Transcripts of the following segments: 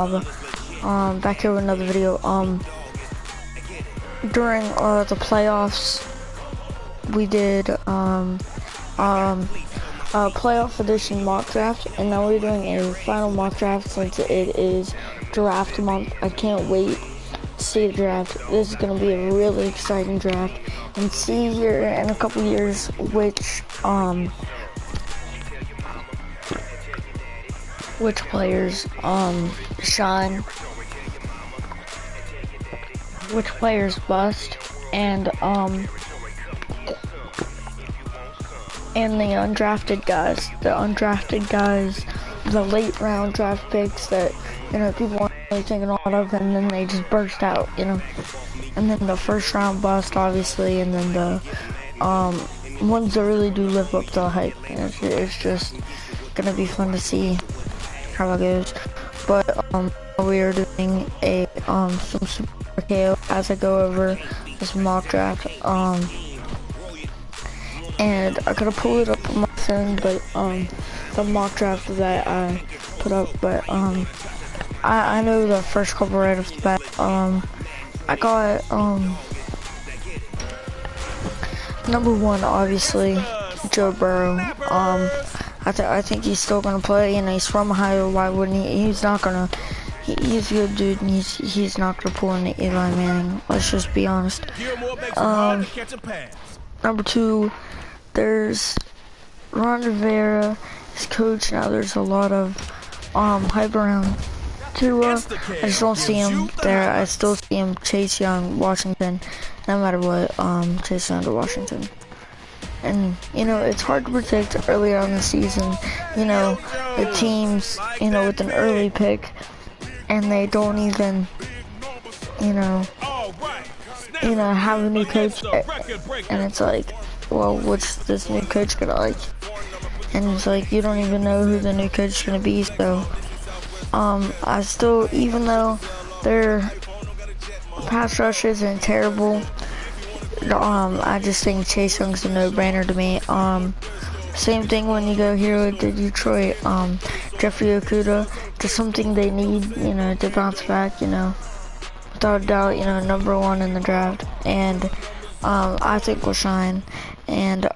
Back here with another video. During the playoffs, we did playoff edition mock draft, and now we're doing a final mock draft since it is draft month. I can't wait to see the draft. This is gonna be a really exciting draft, and see here in a couple years which players shine, which players bust, and the undrafted guys, the late round draft picks that people aren't really thinking a lot of, and then they just burst out, and then the first round bust, obviously, and then the ones that really do live up to the hype. It's just gonna be fun to see how it goes. But we are doing a some super KO as I go over this mock draft, and I gotta pull it up on my phone, but the mock draft that I put up, but I know the first couple right off the bat. I got number one, obviously, Joe Burrow. I think he's still gonna play, and he's from Ohio. Why wouldn't he? He's not gonna. He's a good dude, and he's not gonna pull into Eli Manning. Let's just be honest. Number two, there's Ron Rivera, his coach. Now there's a lot of hype around Tua. I just don't see him there. I still see him Chase Young, Washington. No matter what, Chase Young to Washington. And it's hard to predict earlier on the season. The teams, with an early pick, and they don't even, have a new coach, and it's like, well, what's this new coach gonna like? And it's like, you don't even know who the new coach is gonna be. So, I still, even though their pass rush isn't terrible, I just think Chase Young's a no-brainer to me. Same thing when you go here with the Detroit, Jeffrey Okudah, just something they need, to bounce back, without a doubt, number one in the draft, and I think will shine. And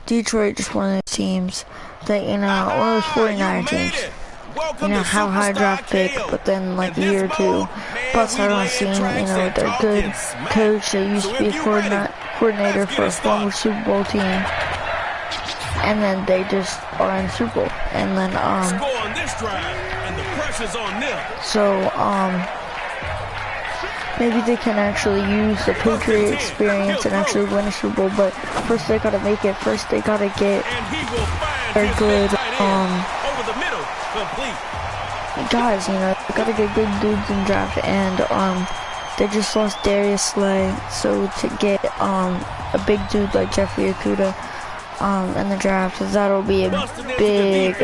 Detroit, just one of those teams that, one of those 49er teams, have a high draft pick, but then like a year or two, plus out on the scene, with their good coach that used to be a coordinator for a former Super Bowl team, and then they just are in Super Bowl, and then maybe they can actually use the Patriot experience and actually win a Super Bowl. But first they gotta make it. First they gotta get their good guys, they gotta get good dudes in draft, and they just lost Darius Slay, so to get a big dude like Jeffrey Okudah in the draft, that'll be a big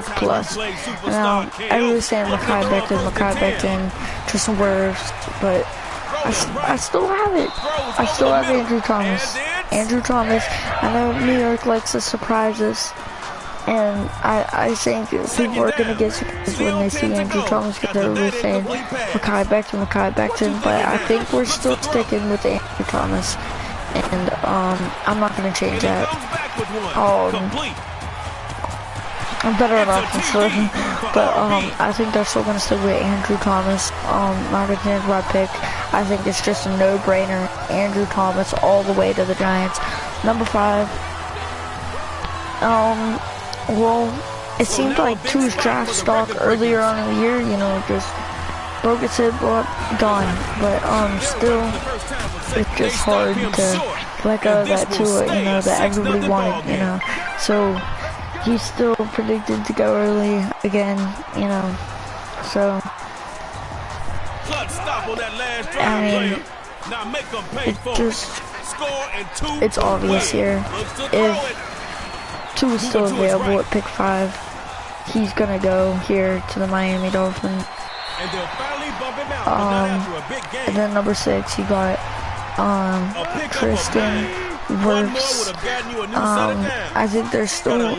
plus. Now I really stand Mekhi Becton, Tristan Wirfs, but I still have it. I still have Andrew Thomas. I know New York likes to surprise us, and I think people are going to get surprised when they see Andrew Thomas, because they're really saying Mekhi Becton, but I think we're still sticking with Andrew Thomas, and I'm not going to change that. I'm better at offensive, but I think they're still going to stick with Andrew Thomas. Not going to change my pick. I think it's just a no-brainer. Andrew Thomas all the way to the Giants. Number 5. Well, it seemed like Tua's draft stock earlier on in the year, just broke its hip, gone. But still, it's just hard to let go of that Tua, that everybody wanted, So he's still predicted to go early again, So I mean, it's obvious here. If Tua's still available at pick 5, he's gonna go here to the Miami Dolphins. And then number 6, you got Tristan Wirfs. I think there's still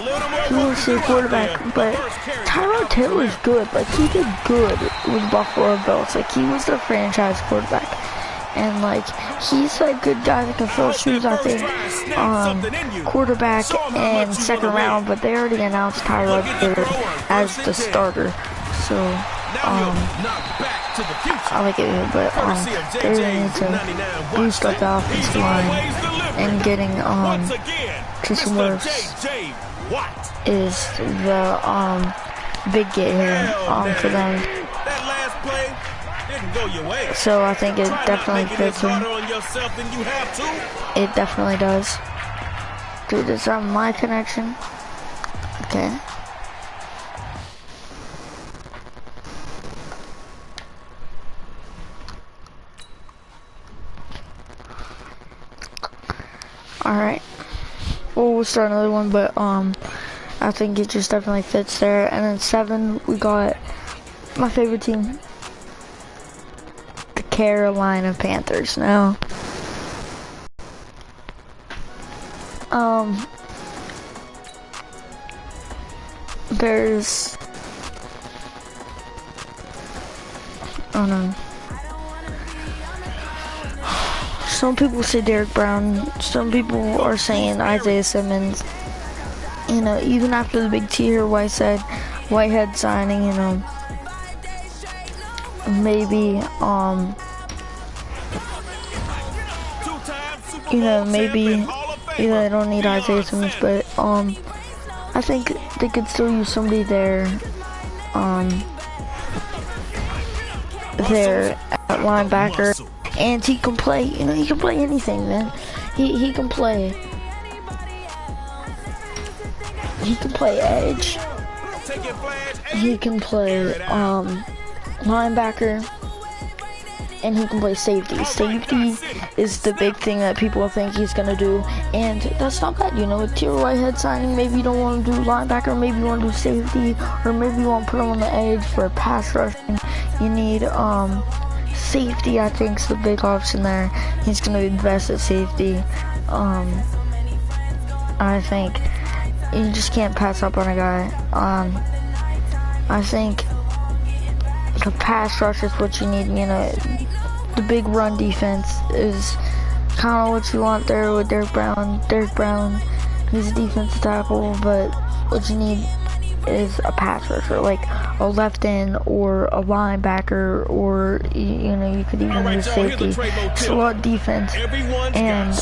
people say quarterback, but Tyrod Taylor's good. Like, he did good with Buffalo Bills. Like, he was their franchise quarterback. And, like, he's a good guy that can fill shoes, I think, quarterback and second round, but they already announced Tyrod Taylor as the starter. So, I like it, but they really need to boost up the offensive line, and getting Tristan Wirfs is the big get here for them. So I think it definitely fits him. It definitely does. Dude, is that my connection? Okay. Alright. Well, we'll start another one, but I think it just definitely fits there. And then 7, we got my favorite team, the Carolina Panthers. Now, there's, oh no. Some people say Derek Brown, some people are saying Isaiah Simmons. You know, even after the big T here, Whitehead signing, you know, maybe, maybe, they don't need Isaiah Simmons, but, I think they could still use somebody there, there at linebacker. And he can play, you know, he can play anything, man. He can play. He can play edge. He can play linebacker. And he can play safety. Safety is the big thing that people think he's gonna do, and that's not bad. You know, with T.R. Whitehead signing, maybe you don't want to do linebacker, maybe you want to do safety, or maybe you want to put him on the edge for pass rushing. You need safety, I think, is the big option there. He's going to invest at safety. I think you just can't pass up on a guy. I think the pass rush is what you need. You know, the big run defense is kind of what you want there with Derek Brown. Derek Brown, he's a defensive tackle, but what you need is a pass rusher, like a left end or a linebacker, or you know, you could even use safety. It's a lot of defense, and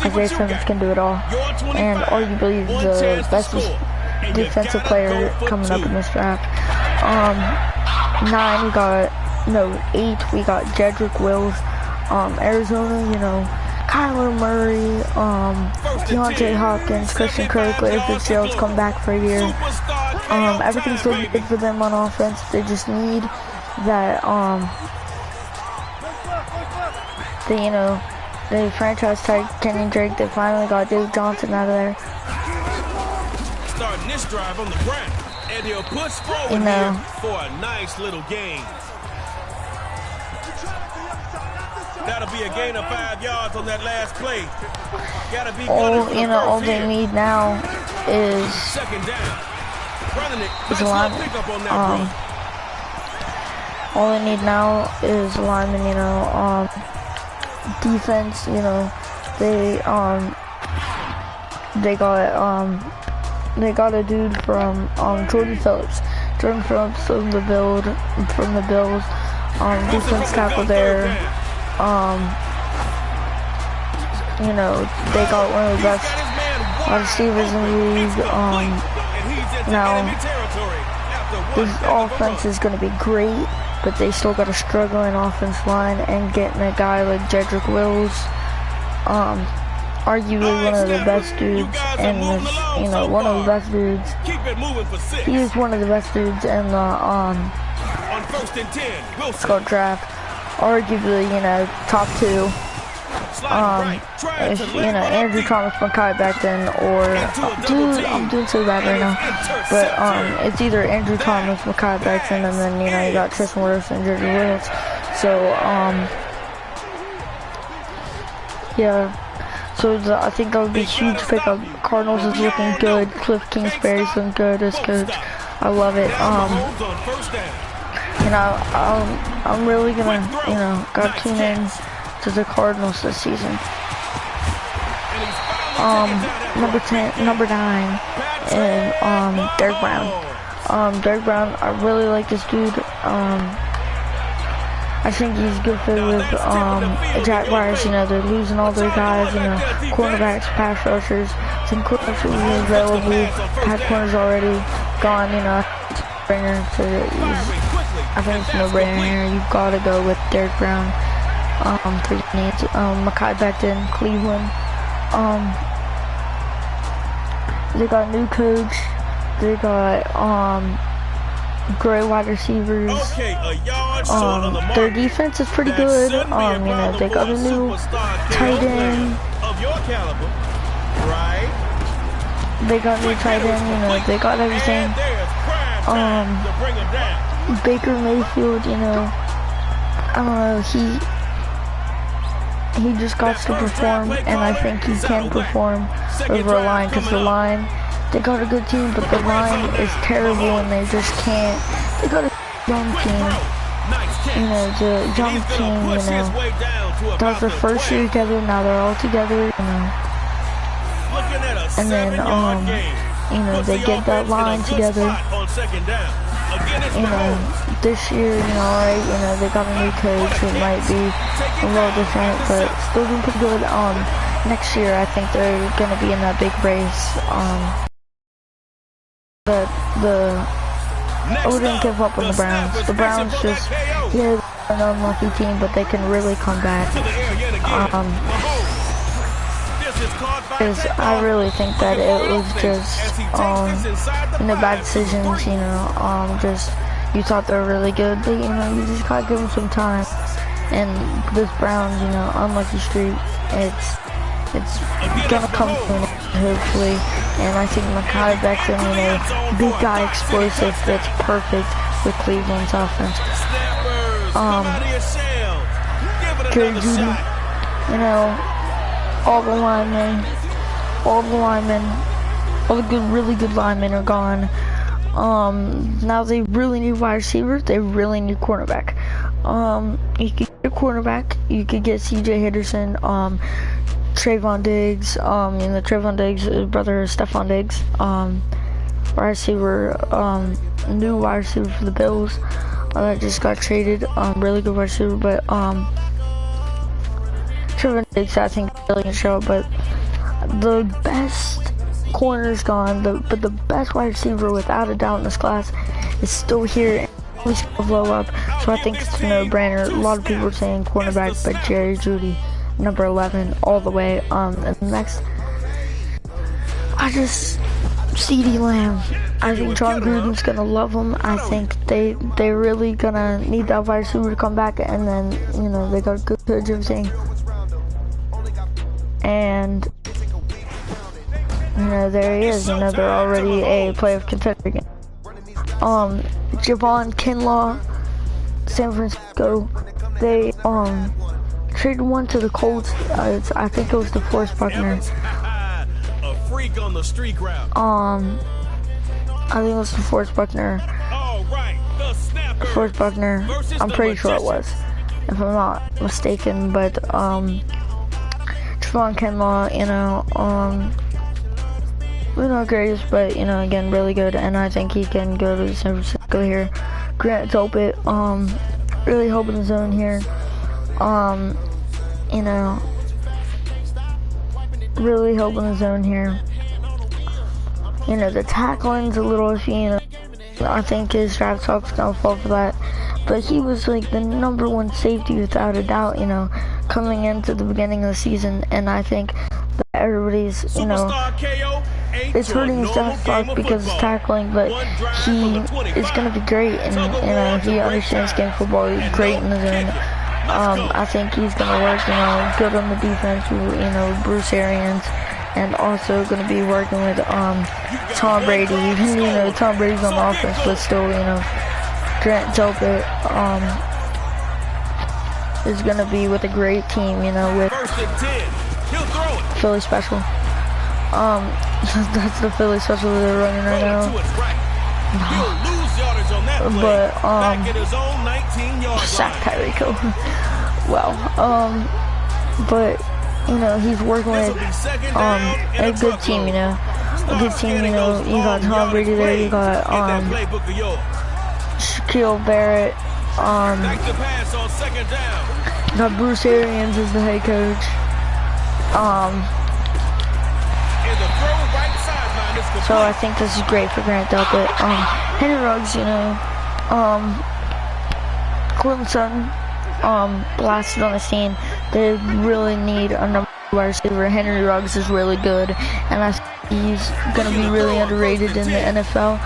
Isaiah Simmons can do it all, and arguably the best defensive player coming up in this draft. 8 we got Jedrick Wills, Arizona, you know, Kyler Murray, Deontay Hopkins, Christian Kirk, Larry Fitzgerald's come back for a year. Everything's looking good for them on offense. They just need that, the franchise tag Kenny Drake. They finally got Dave Johnson out of there. Starting this drive on the ground, and he'll push forward here for a nice little gain. That'll be a gain of 5 yards on that last play. Gotta be good. All they need now is second down. Alignment. All they need now is alignment. Defense. You know, they got a dude from Jordan Phillips. Jordan Phillips from the Bills. Defense tackle there. They got one of the best wide receivers in the league. Now, this offense is going to be great, but they still got a struggling offensive line, and getting a guy like Jedrick Wills, arguably one of the best dudes in this, one of the best dudes. He is one of the best dudes in the, draft. Arguably, top 2. If, Andrew Thomas, Makai Becton, or, dude, I'm doing so bad right now. But, it's either Andrew Thomas, Makai Becton, and then, you got Tristan Wirfs and Jedrick Wills. So, Yeah. So I think that would be a huge pickup. Cardinals is looking good. Cliff Kingsbury's looking good as coach. I love it. You know, I'm really gonna, you know, gotta tune in to the Cardinals this season. Number 9, and Derrick Brown. Derrick Brown, I really like this dude. I think he's good fit with Jaguars. You know, they're losing all their guys. You know, cornerbacks, pass rushers. I think cornerbacks will be available. Pat corner's already gone. You know, I think it's no brainer here. You've got to go with Derrick Brown. For needs. Mekhi Becton, Cleveland. They got a new coach. They got great wide receivers. Their defense is pretty good. You know, they got a new tight end. They got a new tight end. You know, they got everything. Baker Mayfield. You know, I don't know. He just got to perform, and I think he can perform over a line, because the line, they got a good team, but the line is terrible, and they just can't. They got a young team, you know, the young team, you know, that was their first year together, now they're all together, you know, and then, you know, they get that line together. You know, this year, you know, alright, you know, they got a new coach. It might be a little different, but still doing pretty good. Next year, I think they're gonna be in that big race. I wouldn't give up on the Browns. The Browns just, yeah, they're an unlucky team, but they can really come back. Because I really think that it was just, you know, bad decisions, you know, just, you thought they were really good, but, you know, you just gotta give them some time. And this Browns, you know, unlucky streak, it's gonna come to an end, hopefully. And I think Mekhi Becton, you know, big guy, explosive, fits perfect with Cleveland's offense. Jerry Jeudy, you know, all the good, really good linemen are gone. Now they really need wide receiver. They really need cornerback. You could get a cornerback. You could get C.J. Henderson, Trayvon Diggs. You know, Trayvon Diggs' brother is Stephon Diggs. Wide receiver, new wide receiver for the Bills. That just got traded. Really good wide receiver, but Trayvon Diggs, I think, really can show up, but the best corner's gone, but the best wide receiver, without a doubt, in this class is still here, and he's gonna blow up, so I think it's a no-brainer. A lot of people are saying cornerback, but Jerry Jeudy, number 11, all the way. And next, I just, CeeDee Lamb. I think John Gruden's gonna love him. I think they're really gonna need that wide receiver to come back, and then, you know, they got a good coach, everything. And, you know, there he is. You know, they're already a playoff contender again. Javon Kinlaw, San Francisco, they traded one to the Colts. I think it was DeForest Buckner. A freak on the street route. I think it was DeForest Buckner. DeForest Buckner. I'm pretty sure it was, if I'm not mistaken. But Javon Kinlaw, you know, we're not greatest, but, you know, again, really good, and I think he can go to San Francisco here. Grant Delpit, really hoping the zone here. You know, really hoping the zone here. You know, the tackling's a little iffy, you know. I think his draft stock's gonna fall for that, but he was like the #1 safety without a doubt, you know, coming into the beginning of the season, and I think that everybody's, you know, it's hurting his draft stock because it's tackling, but he is gonna be great, and, you know, he understands game football. He's great in the zone. I think he's gonna work, you know, good on the defense, you know, Bruce Arians, and also gonna be working with Tom Brady. Even, you know, Tom Brady's on the offense, but still, you know, Grant Delpit is gonna be with a great team, you know, with Philly special. That's the Philly special they're running right now. But sack Tyreek Hill. Wow. But you know, he's working with a good team. You know, a good team. You know, you got Tom Brady there. You got Shaquille Barrett. You got Bruce Arians as the head coach. So I think this is great for Grant Delpit. Henry Ruggs, you know, Clemson, blasted on the scene. They really need a number one receiver. Henry Ruggs is really good, and I think he's gonna be really underrated in the NFL.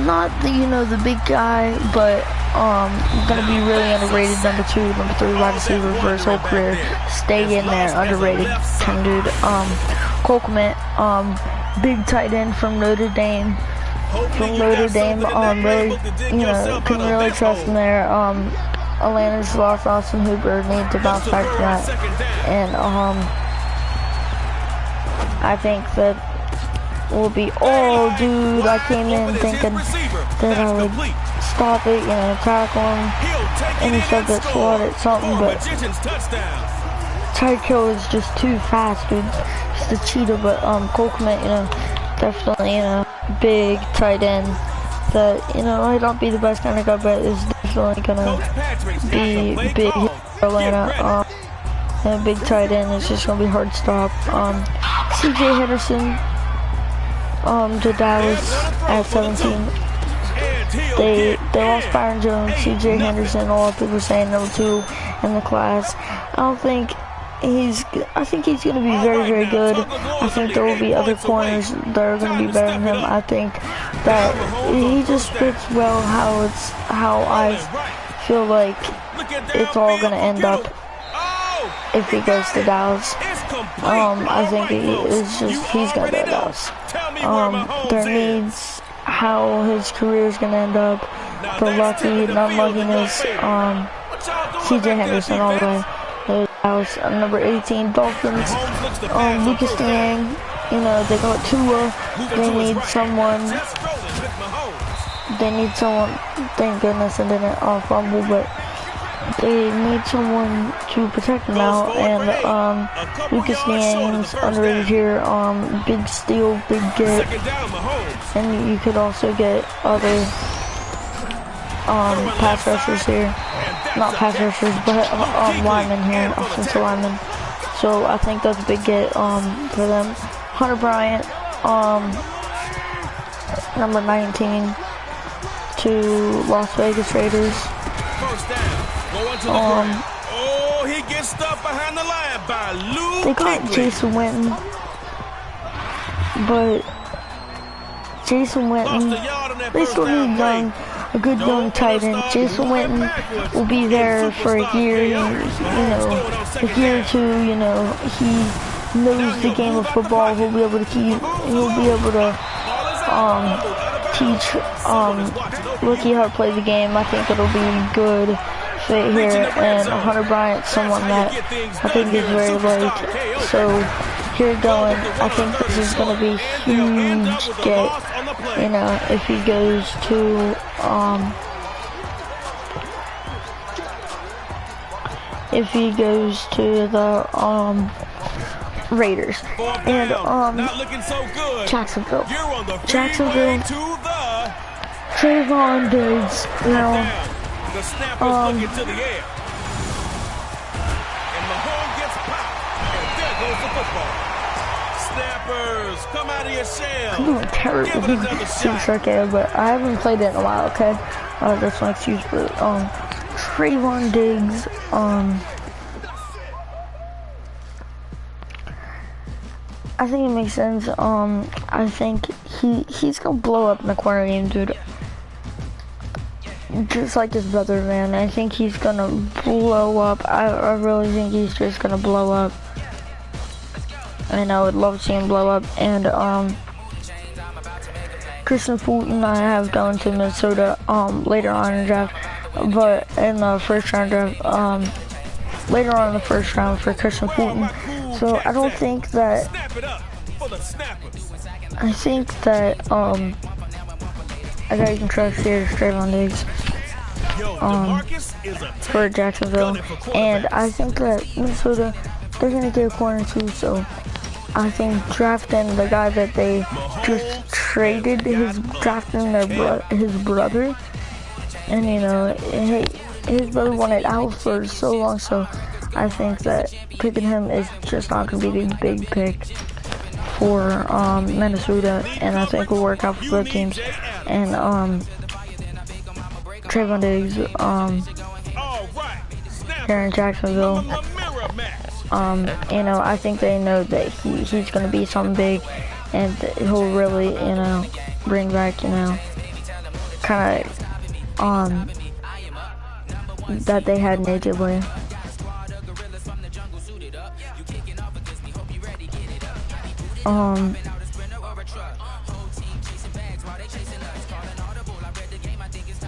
Not the, you know, the big guy, but gonna be really underrated. Number 2, number 3 wide receiver for his whole career. Stay in there, underrated kind of dude. Cole Kmet, big tight end from Notre Dame. Really, you know, couldn't really trust him there. Atlanta's lost Austin Hooper, need to bounce back from that. And I think that will be, oh dude, I came in thinking that I would stop it, you know, tackle him, intercept that slot at something, but Tyreek Hill is just too fast, dude. Just a cheetah. But Cole Kmet, you know, definitely, you know, big tight end that, you know, might not be the best kind of guy, but is definitely gonna be big here for Atlanta. And a big tight end is just gonna be hard to stop. CJ Henderson to Dallas at 17. They lost Byron Jones, CJ Henderson, a lot of people saying number 2 in the class. I think he's gonna be very, very good. I think there will be other corners that are gonna be better than him. I think that he just fits well how I feel like it's all gonna end up if he goes to Dallas. I think he's gonna go to Dallas. Their needs, how his career is gonna end up, the lucky, non-luckiness, CJ Henderson all the way. Dallas, number 18, Dolphins, Lucas Niang, you know, they got Tua, they need someone, thank goodness I didn't fumble, but they need someone to protect him now, and Lucas Niang's underrated here, big steal, big get, and you could also get other pass rushers here. Not pass rushers, but linemen here, offensive linemen. So I think that's a big get for them. Hunter Bryant, number 19 to Las Vegas Raiders. He gets stuffed behind the line by Lou. They got Jason Witten, but Jason Witten, they still need a good young tight end. Jason Witten will be there for a year, you know, a year or 2, you know, he knows the game of football. He'll be able to teach rookie how to play the game. I think it'll be good fit here, and Hunter Bryant, someone that I think is very light. So here going, I think this is gonna be huge get, you know, if he goes to the Raiders. And Jacksonville, Trayvon Diggs, you know, the snappers looking to the air. And Mahomes gets popped. And there goes the football. Snappers, come out of your shell. I'm doing terrible. Seems okay, but I haven't played it in a while, okay? That's my excuse, but Trayvon Diggs, I think it makes sense. I think he's gonna blow up in the corner game, dude. Just like his brother, man. I think he's gonna blow up. I really think he's just gonna blow up. And I would love to see him blow up. And Christian Fulton I have going to Minnesota later on in the draft. But in the first round draft, later on in the first round for Christian Fulton. So I don't think that. Snap it up for the snappers. I think that a guy you can trust here is Trayvon Diggs. For Jacksonville, and I think that Minnesota, they're gonna get a corner too. So I think drafting the guy that they just traded, drafting his brother, and you know, his brother wanted out for so long. So I think that picking him is just not gonna be the big pick for Minnesota, and I think will work out for both teams. And Trayvon Diggs, here in Jacksonville, you know, I think they know that he's gonna be something big, and he'll really, you know, bring back, you know, kind of that they had in AJ Blaine.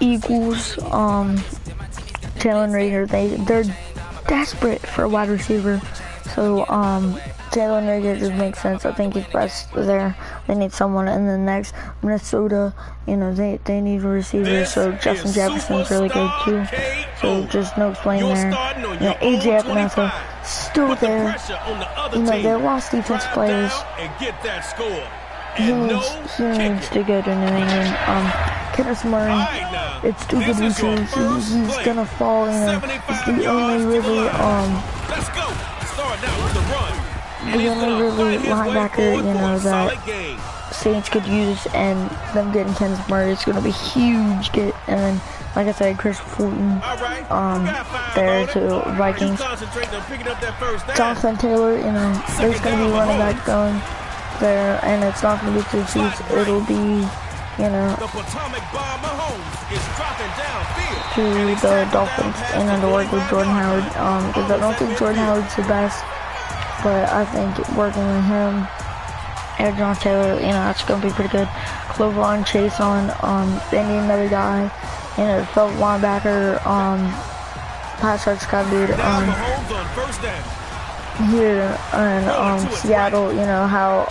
Eagles, Jalen Reagor, they're desperate for a wide receiver, so Jalen Reagor just makes sense. I think he's best there. They need someone. And then next, Minnesota, you know, they need a receiver, so Justin Jefferson's really good too. So just no explaining there. You know, AJ Epinesa still there. You know, they lost defense players. He needs to go to New England. Kenneth Murray, it's too good to see. He's gonna fall, you know. It's the only really linebacker, you know, that Saints could use, and them getting Kenneth Murray is gonna be huge. And then, like I said, Chris Fulton, there to Vikings. Jonathan Taylor, you know, there's gonna be running back going there, and it's not gonna be to the Chiefs. It'll be, you know, to the Dolphins, and then to work with Jordan Howard, because I don't think Jordan Howard's the best, but I think working with him and John Taylor, you know, that's gonna be pretty good. Clovan Chason, they need another guy, you know, felt linebacker, pass rush guy dude, here in Seattle, you know how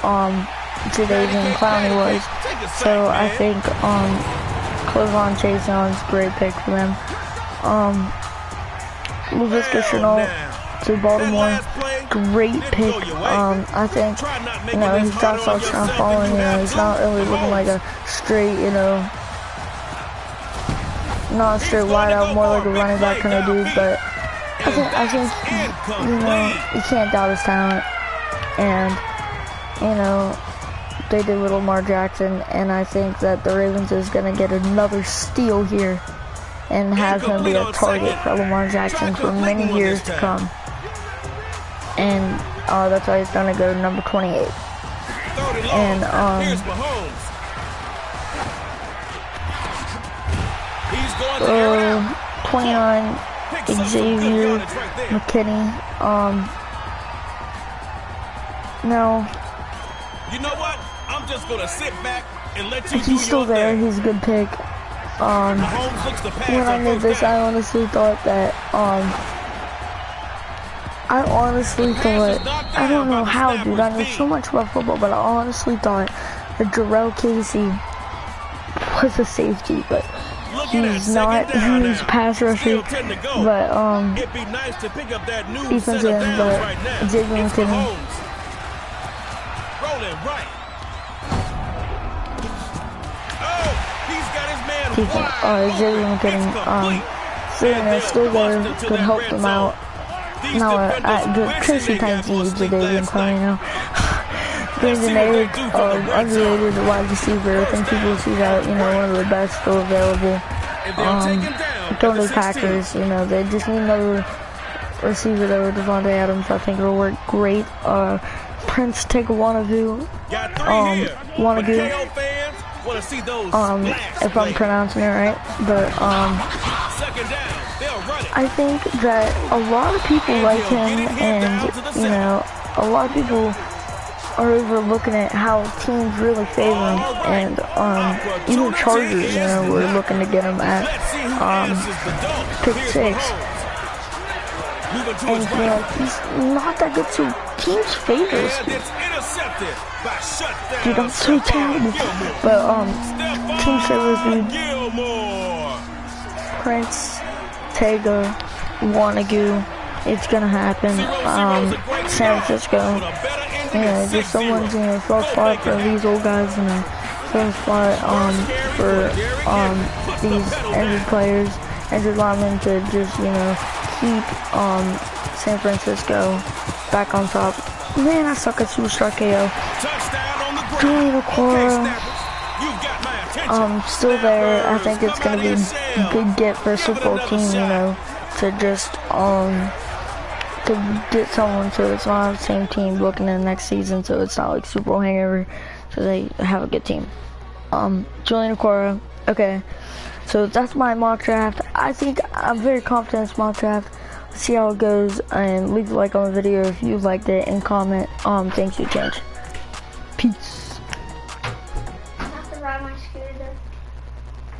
Jadeveon Clowney was. So I think Clovan Chason's a great pick for them. Laviska Shenault to Baltimore, great pick. I think, you know, his drop stock's not falling, you know, he's not really looking like a straight, you know, not a straight wide out, more like a running back kind of dude, but I think, you know, you can't doubt his talent, and, you know, they did with Lamar Jackson, and I think that the Ravens is going to get another steal here, and have him be a target for Lamar Jackson for many years to come, and that's why he's going to go to number 28, and, 29, Xavier McKinney, no. You know what? I'm just gonna sit back and let you do he's still there. He's a good pick. When I made this, I honestly thought that, I don't know how, dude. I know so much about football, but I honestly thought that Jarrell Casey was a safety, but he's not. He's pass rusher, but defensive end, but Xavier McKinney. Xavier McKinney, still there, could help them out. Now, the Tracy Times needs Jadeveon Clowney now. Brandon Ayuk, underrated wide receiver. I think people see that, you know, one of the best still available. Going to the Packers, you know, they just need another receiver there with Devontae Adams. I think it'll work great. Prince Wanagoo, if I'm pronouncing it right, but I think that a lot of people like him, and you know, a lot of people are overlooking at how teams really favor him, and even Chargers, you know, were looking to get him at pick 6. Moving to and his right. he's not that good, so teams favors. And it's intercepted by shutdown. Dude, I'm so terrible. But teams favors dude. Gilmore. Prince, Tega, Wanagoo. It's gonna happen. San Francisco. Yeah, just someone's in a soft spot for these old guys in a soft spot for these injured players, injured linemen to just, you know, keep San Francisco back on top. Man, I suck at Superstar KO. Julian Okwara, still there. I think it's gonna be a good get for a Super Bowl team, you know, to just to get someone so it's not the same team looking in the next season, so it's not like Super Bowl hangover, so they have a good team. Julian Okwara, okay, so that's my mock draft. I think I'm very confident in this mock draft. Let's see how it goes, and leave a like on the video if you liked it, and comment things you change. Peace.